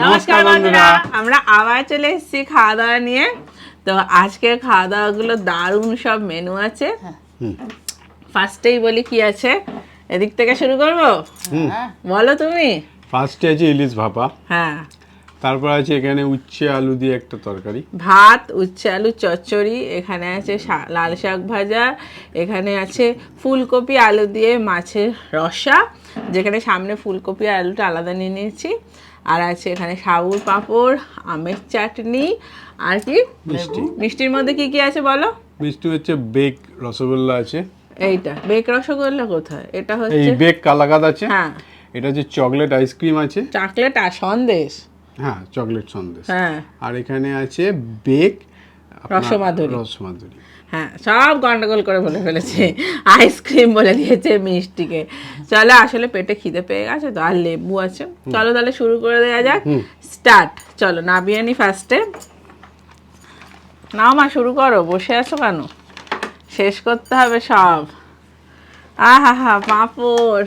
নমস্কার বন্ধুরা, আমরা আবার চলে এসেছি খাওয়া দাওয়া নিয়ে। তো আজকে খাওয়া দাওয়াগুলো দারুণ সব মেনু আছে। ফার্স্টেই বলি কি আছে, এদিক থেকে শুরু করবো। বলো তুমি। ফার্স্টে আছে ইলিশ ভাপা, হ্যাঁ। তারপর আছে এখানে উচ্ছে আলু দিয়ে একটা তরকারি, ভাত, উচ্ছে আলু চচ্চড়ি, এখানে আছে লাল শাক ভাজা, এখানে আছে ফুলকপি আলু দিয়ে মাছের রসা, যেখানে সামনে ফুলকপি আর আলুটা আলাদা নিয়ে নিয়েছি, আর আছে এখানে সাবুর পাঁপড়, আমের চাটনি, আর কি মিষ্টির মধ্যে কি কি আছে বলো। মিষ্টি হচ্ছে বেক রসগোল্লা আছে। এইটা বেক রসগোল্লা কোথায়? এটা হচ্ছে এই বেক কালাকাদ আছে। হ্যাঁ, এটা হচ্ছে চকলেট আইসক্রিম আছে, চকলেট আর সন্দেশ। হ্যাঁ চকলেট সন্দেশ। হ্যাঁ, আর এখানে আছে বেক রসমাধুরী। হ্যাঁ, সব গন্ডগোল করে বলে ফেলেছে, আইসক্রিম বলে দিয়েছে মিষ্টিকে। চলো, আসলে পেটে খিদে পেয়ে গেছে তো, আর লেবু আছে। চলো তাহলে শুরু করে দেওয়া যাক। স্টার্ট। চলো নাবিয়ে নি ফার্স্টে। নাও মা, শুরু করো। বসে আছো কেন? শেষ করতে হবে সব। আহা হা, পাঁপড়।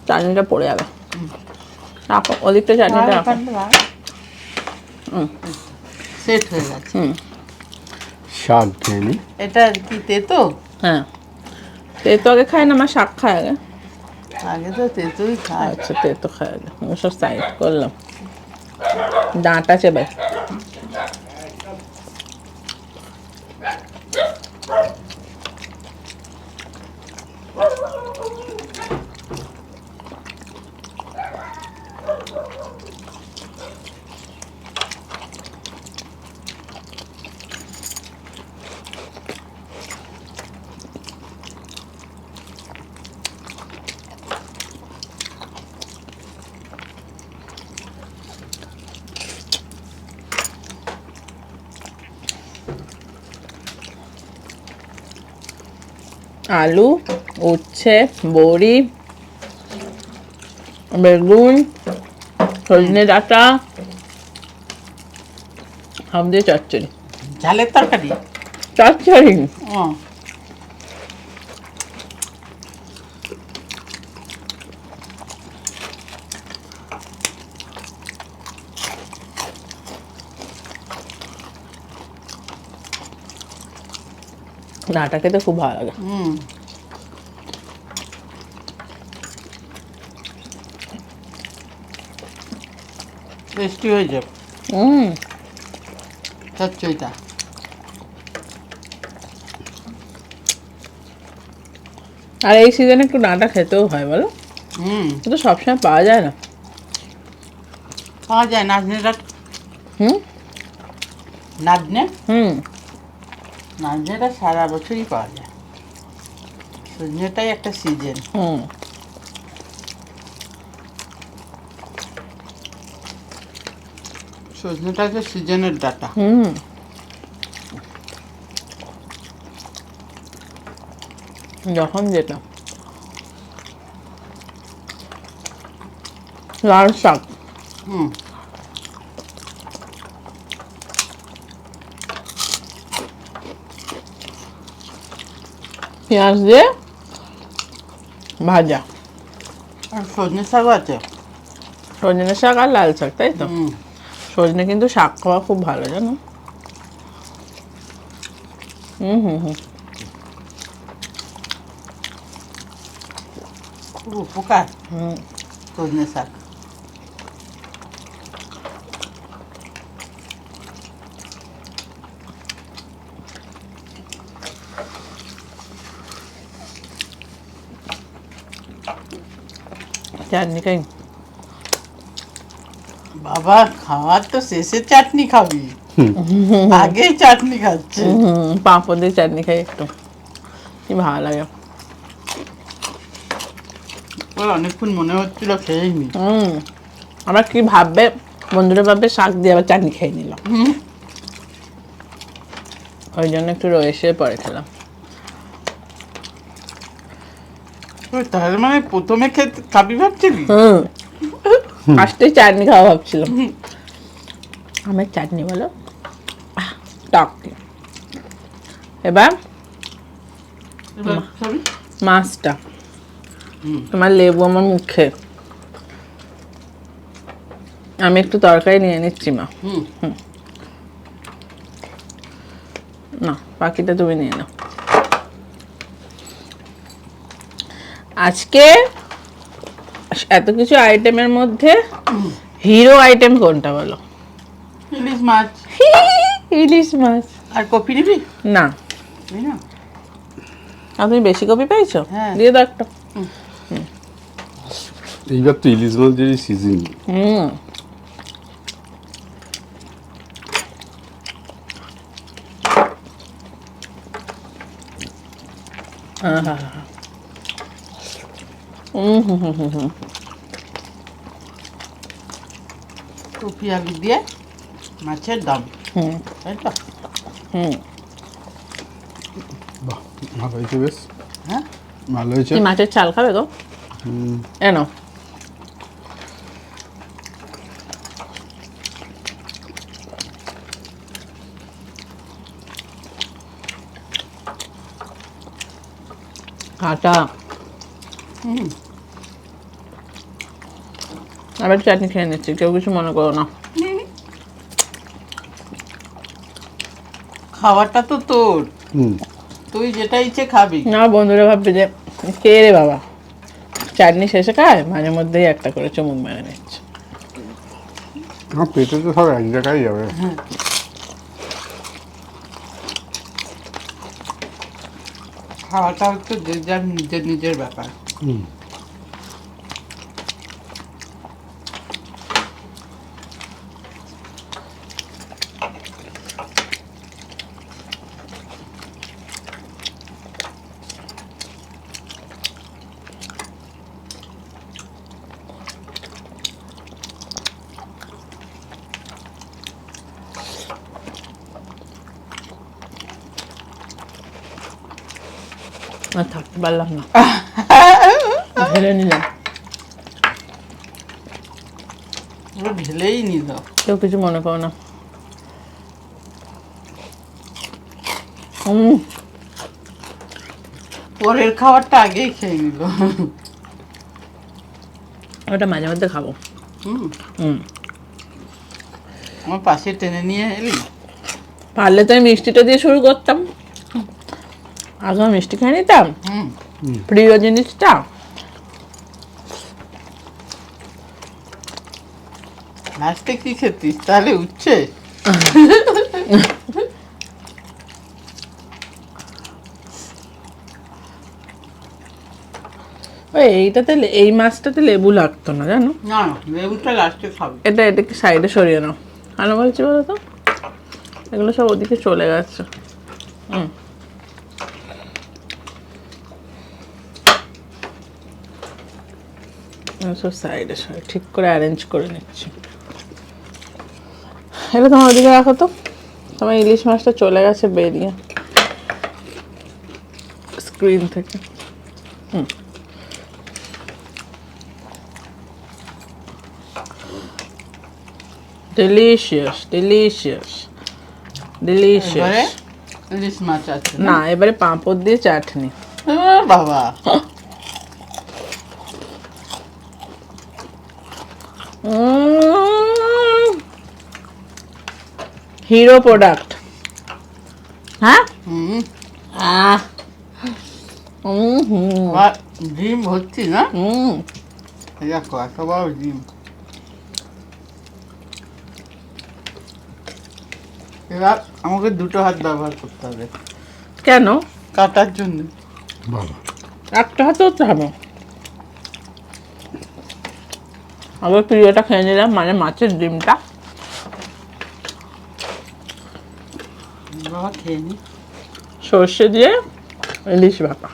চাটনিটা পড়ে যাবে, ওদিকটা চাটনিটা সেট হয়ে গেছে। শাক খেয়ে নি। এটা কি তেতো? হ্যাঁ, তেতো আগে খায় না, আমার শাক খায় আগে। আগে তো তেতোই খায়। আচ্ছা, তেতো খায় আগে। সব সাইড করলাম, ডাঁটা চেবে। আলু, উচ্ছে, বড়ি, বেগুন, সজনে ডাঁটা, সব দিয়ে চচ্চড়ি। ঝালের তরকারি? চচ্চড়ি। ও, ডাঁটা খেতে খুব ভালো লাগে। টেস্টি হয়েছে চচ্চড়িটা। আর এই সিজনে একটু ডাঁটা খেতেও হয় বলো, তো সবসময় পাওয়া যায় না। পাওয়া যায় নাজনে ডাঁটা। নাজনে নাজনেটা সারা বছরই পাওয়া যায়। সজনেটাই একটা সিজন। সজনেটা হচ্ছে সিজনের ডাঁটা। যখন যেটা। লাল শাক, পেঁয়াজ দিয়ে ভাজা। আর সজনে শাকও আছে। সজনে শাক আর লাল শাক, তাই তো? সজনে কিন্তু শাক খাওয়া খুব ভালো, জানো। খুব উপকার সজনে শাক। চাটনি খাই। বাবা, খাওয়ার তো শেষে চাটনি খাবি, আগেই চাটনি খাচ্ছে। পাঁপড় দিয়ে চাটনি খাই একটু, কি ভালো লাগে। অনেকক্ষণ মনে হচ্ছিল খেয়েই নি। আমার কি ভাববে, বন্ধুরা ভাববে শাক দিয়ে আবার চাটনি খেয়ে নিলাম, ওই জন্য একটু রয়েছে পরে খেলাম। তাহলে মানে প্রথমে খাবি ভাবছিলি? ফার্স্টে চাটনি খাওয়া ভাবছিলাম। আমের চাটনি বলো, টক। এবার মাছটা, তোমার লেবু আমার মুখে আমি একটু তরকারি নিয়ে নিচ্ছি মা। না, বাকিটা তুমি নিয়ে নাও। আজকে এত কিছু আইটেমের মধ্যে হিরো আইটেম কোনটা বলো? ইলিশ মাছ। ইলিশ মাছ। আর কপি নিবি? না, নিবি না? তুমি বেশি কপি পেয়েছো? হ্যাঁ। দিয়ে দাও একটা। এইবার তো ইলিশ মাছের সিজন। হুম, আহা। কপি আলু দিয়ে মাছের দম, হুম তাই তো? হুম। বাহ, ভালো হয়েছে বেশ, হ্যাঁ, ভালো হয়েছে। এই মাছের চাল খাবে গো? এনো। কাঁটা। আবার চাটনি খেয়ে নিচ্ছি, কেউ কিছু মনে করো না। খাওয়াটা তো তোর, হুম, তুই যেটা ইচ্ছে খাবি। না, বন্ধুরা ভাববে যে কে রে বাবা চাটনি শেষে খায়, মাঝে মধ্যেই একটা করে চুমুক মেরে নিচ্ছে। আমার পেটে তো সব এক জায়গায় যাবে। খাওয়াটা হচ্ছে যে যার নিজের নিজের ব্যাপার। হুম, আর থাকতে পারলাম না, ঢেলে নিলাম। পুরো ঢেলেই নিল। কেউ কিছু মনে করো না। পরের খাবারটা আগেই খেয়ে নিল। ওটা মাঝে মধ্যে খাবো। হুম, আমার পাশে টেনে নিয়ে এলি। পারলে তো আমি মিষ্টিটা দিয়ে শুরু করতাম। আগে আমি মিষ্টি খেয়ে নিতাম, হুম, প্রিয় জিনিসটা। লাস্টে কি খেতিস তাহলে? উঠছে। ওই এই মাছটাতে লেবু লাগতো না জানো। না, লেবুটা লাস্টে খাবি। এটাকে সাইডে সরিয়ে নাও। কেন বলছি বলো তো, এগুলো সব ওদিকে চলে গেছে। হুম, সব সাইডে সরে ঠিক করে অ্যারেঞ্জ করে নিচ্ছি। এবার তোমার ওদিকে রাখো তো, তোমার ইলিশ মাছটা চলে গেছে বেরিয়ে স্ক্রিন থেকে। ডিলিশিয়াস ডিলিশিয়াস এবারে ডিলিশিয়াস। ইলিশ মাছ আছে না, এবারে পাঁপড় দিয়ে চাটনি। বাবা, হিরো প্রোডাক্ট। হ্যাঁ, হুম, আহ, হুম আর ডিম ভর্তি না? হুম। দেখো এত বড় ডিম। এবার আমাকে দুটো হাত ব্যবহার করতে হবে কেন? কাটার জন্য। বাবা, একটা হাতেও তো হবে। আবার প্রিয়টা খেয়ে নিলাম, মানে মাছের ডিমটা। বাবা খেয়ে নি। সর্ষে দিয়ে ইলিশ ভাপা।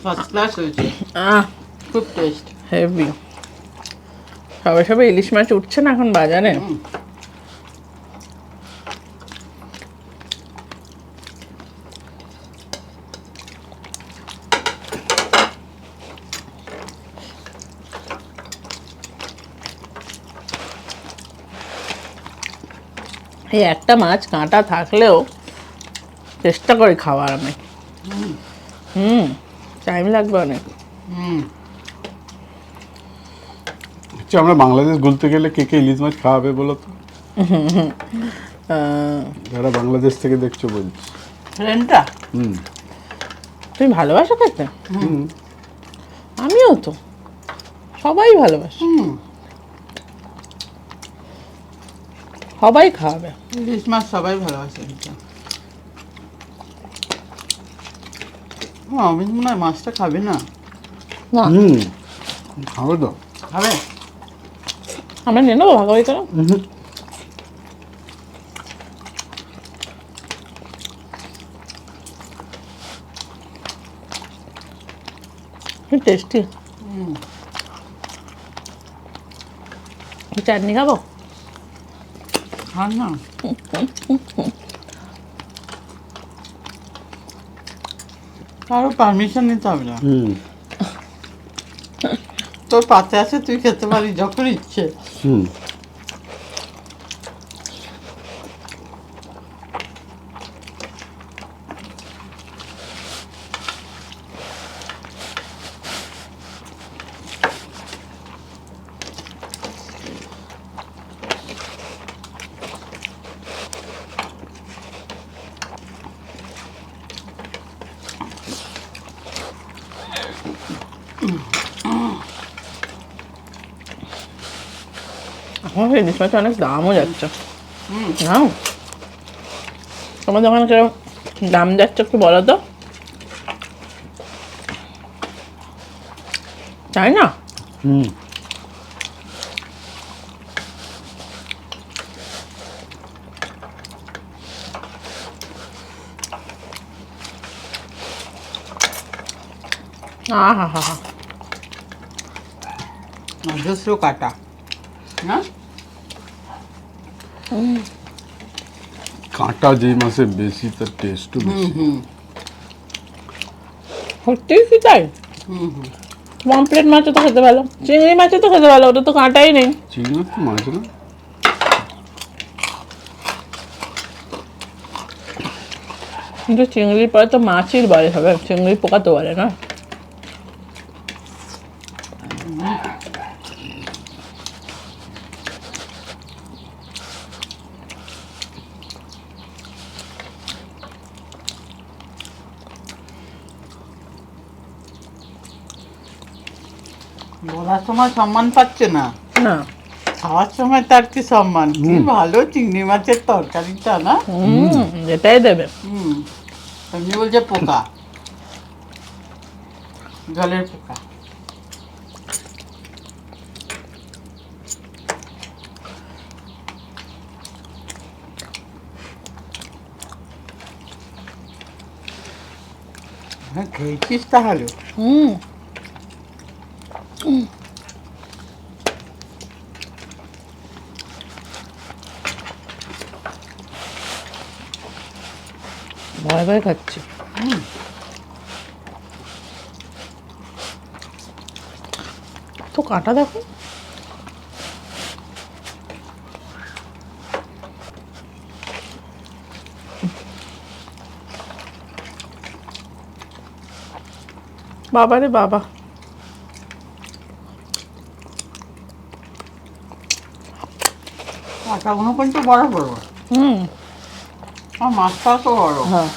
ফার্স্ট ক্লাস হয়েছে, খুব টেস্ট। হেভি। সবে সবে ইলিশ মাছ উঠছে না এখন বাজারে। এই একটা মাছ কাঁটা থাকলেও চেষ্টা করি খাওয়ার আমি। টাইম লাগবে অনেক। হুম, আচ্ছা, আমরা বাংলাদেশ ঘুরতে গেলে কে কে ইলিশ মাছ খাওয়াবে বলো তো? যারা বাংলাদেশ থেকে দেখছো বলছি। ফ্রেন্ডটা হুম তুমি ভালোবাসো খেতে? হুম আমিও তো, সবাই ভালোবাসে, সবাই খাওয়াবে। ইলিশ মাছ সবাই ভালোবাসে খেতে। আমি মনে হয় মাছটা খাবে না। না, হুম খাবো তো। খাবে? আমরা নিয়ে নেবো ভাগাভাগি করে। টেস্টি। চাটনি খাবো? খান না। কারো পারমিশন নিতে হবে না। হুম তোর পাতে আছে, তুই খেতে পারিস যখন ইচ্ছে। হুম এখন ইলিশ মাছ অনেক দামও যাচ্ছে। নাও, তোমার দোকানে কিরকম দাম যাচ্ছে একটু বলো তো। তাই না? হুম আহা হা হা। অজস্র কাটা না? কাঁটা যেই মাছে বেশি তার টেস্টও বেশি। সত্যিই কি তাই? পমপ্লেট মাছও তো খেতে ভালো, চিংড়ি মাছও তো খেতে ভালো, ওটা তো কাঁটাই নেই। চিংড়ি মাছ তো মাছ না। কিন্তু চিংড়ির পরে তো মাছই বলে, হবে চিংড়ি পোকা তো বলে না। বলার সময় সম্মান পাচ্ছে না, না, খাওয়ার সময় তার কি সম্মান। কি ভালো চিংড়ি মাছের তরকারিটা না? যেটাই দেবে। এমনি বলছে পোকা, জলের পোকা। হ্যাঁ, খেয়েছিস তাহলে? ভয় ভয় খাচ্ছি। তো কাঁটা দেখো। বাবা রে বাবা। কাঁটাগুলো কিন্তু বড় বড়, আর মাছটাও তো বড়। হ্যাঁ,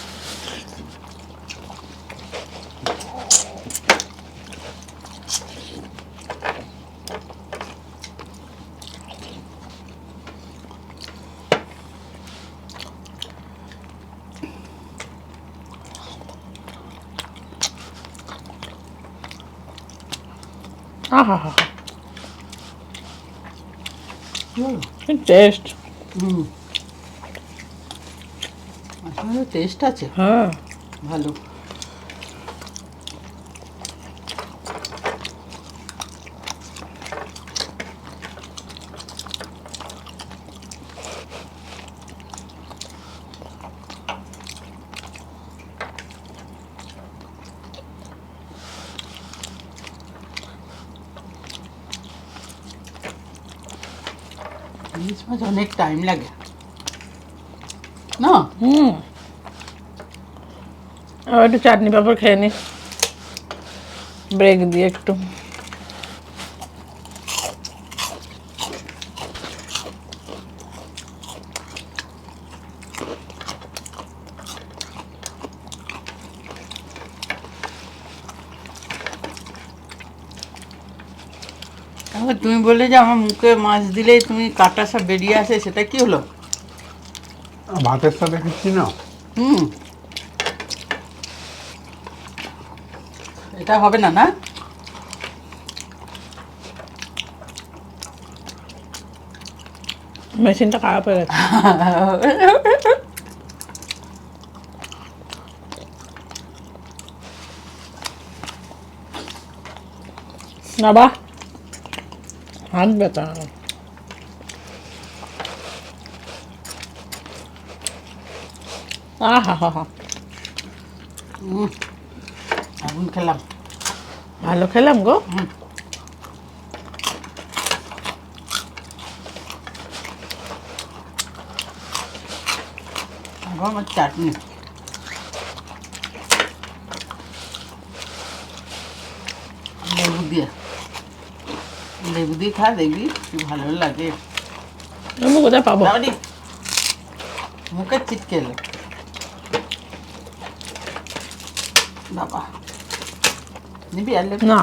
আহা হা হা, টেস্ট। আসলে টেস্ট আছে, হ্যাঁ, ভালো। ইলিশ মাছ অনেক টাইম লাগে না? আবার একটু চাটনি পাঁপড় খেয়ে নি, ব্রেক দিয়ে একটু। তারপর তুমি বললে যে আমার মুখে মাছ দিলেই তুমি কাটা সব বেরিয়ে আসে, সেটা কি হলো? ভাতের সাথে খাচ্ছি না। হুম, এটা হবে না না? মেশিনটা খারাপ হয়ে গেছে। বাবা হাত ব্যথা। আহা হা হা, এখন খেলাম। ভালো খেলাম গো। এখন আমার চাটনি। লেবু দিয়ে খা, দেখবি কি ভালো লাগে। আমি কোথায় পাবো? বাবারি, মুখে চিটকে এলো বাবা। নিবি আর লেবু? না,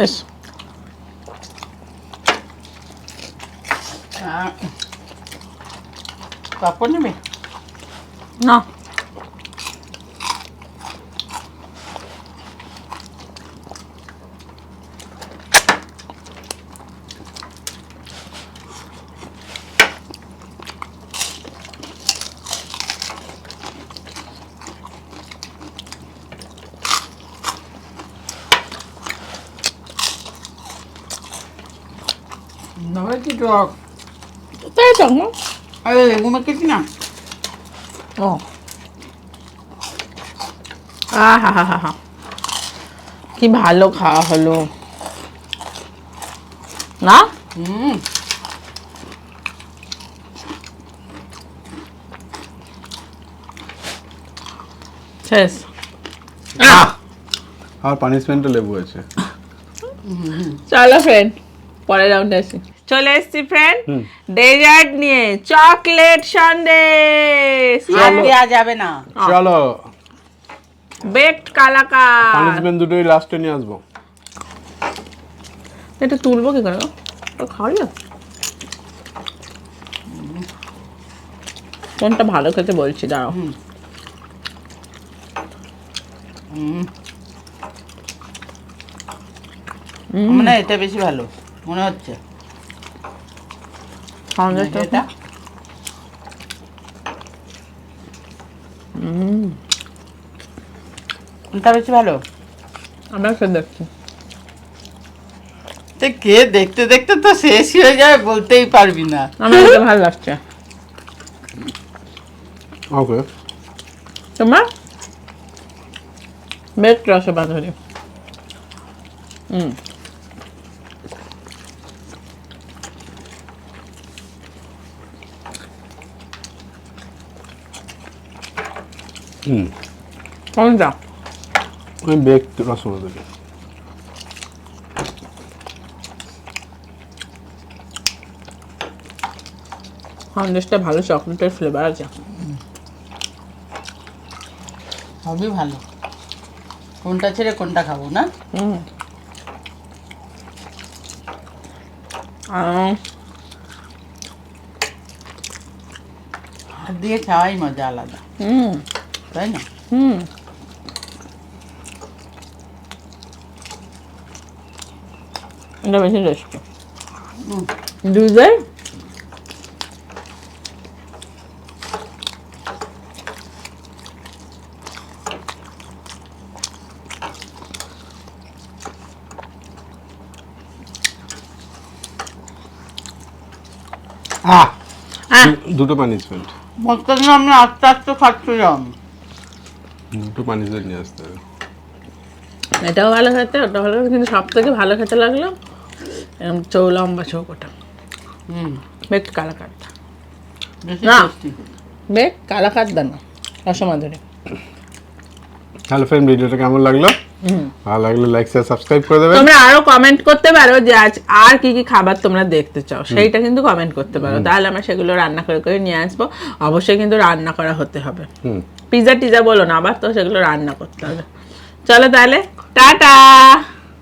এস পাপড় নেবে? না, নবে কি টক? তাই তো না? আরে লেবু মেখেছি না। ও আহা হা হা হা, কি ভালো খাওয়া হলো না? হুম, শেষ। আর পানিশমেন্টও লেবু আছে। চলো ফ্রেন্ড, পরের রাউন্ডে আসি। চলে এসছি ফ্রেন্ড ডেজার্ট নিয়ে, চকলেট সন্দেশ, আর দেওয়া যাবে না। চলো বেকড কালাকাঁদ। পানিশমেন্ট দুটোই লাস্টে নিয়ে আসবো। এটা তুলবো কি করে গো? তো খাওয়াই না। কোনটা ভালো খেতে বলছি, দাঁড়াও। মানে এটা বেশি ভালো মনে হচ্ছে। সন্দেশটা এটা কোনটা বেশি ভালো? আমরা খেয়ে দেখছি। তো কে দেখতে দেখতে তো শেষই হয়ে যাবে, বলতেই পারবি না। আমার এটা ভালো লাগছে। ওকে, তোমার বেকড রসবাঁধুরি। কোনটা? আমি বেকড রসগোল্লা। সন্দেশটা ভালো, চকলেটের ফ্লেভার আছে। সবই ভালো, কোনটা ছেড়ে কোনটা খাবো না? হাত দিয়ে খাওয়াই মজা আলাদা, তাই না? এটা বেশি টেস্টি। দুধের দুটো পানিশমেন্ট। বলতে আমি আস্তে আস্তে খাচ্ছিলাম। দুটো পানিশমেন্ট নিয়ে আসতে হবে। এটাও ভালো খেতে, ওটা ভালো খেতে, কিন্তু সব থেকে ভালো খেতে লাগলো এরকম চৌলম্বা চৌকোটা বেকড কালাকাঁদ। বেশি না। টেস্টি। বেকড কালাকাঁদ দানা রসমাধুরী। তাহলে ফ্রেন্ড ভিডিওটা কেমন লাগলো ভালো লাগলে লাইক শেয়ার সাবস্ক্রাইব করে দেবেন। তোমরা আরো কমেন্ট করতে পারো যে আজ আর কি কি খাবার তোমরা দেখতে চাও, সেইটা কিন্তু কমেন্ট করতে পারো, তাহলে আমরা সেগুলো রান্না করে করে নিয়ে আসবো। অবশ্যই কিন্তু রান্না করা হতে হবে, পিৎজা টিজা বলো না আবার, তো সেগুলো রান্না করতে হবে। চলো তাহলে টাটা।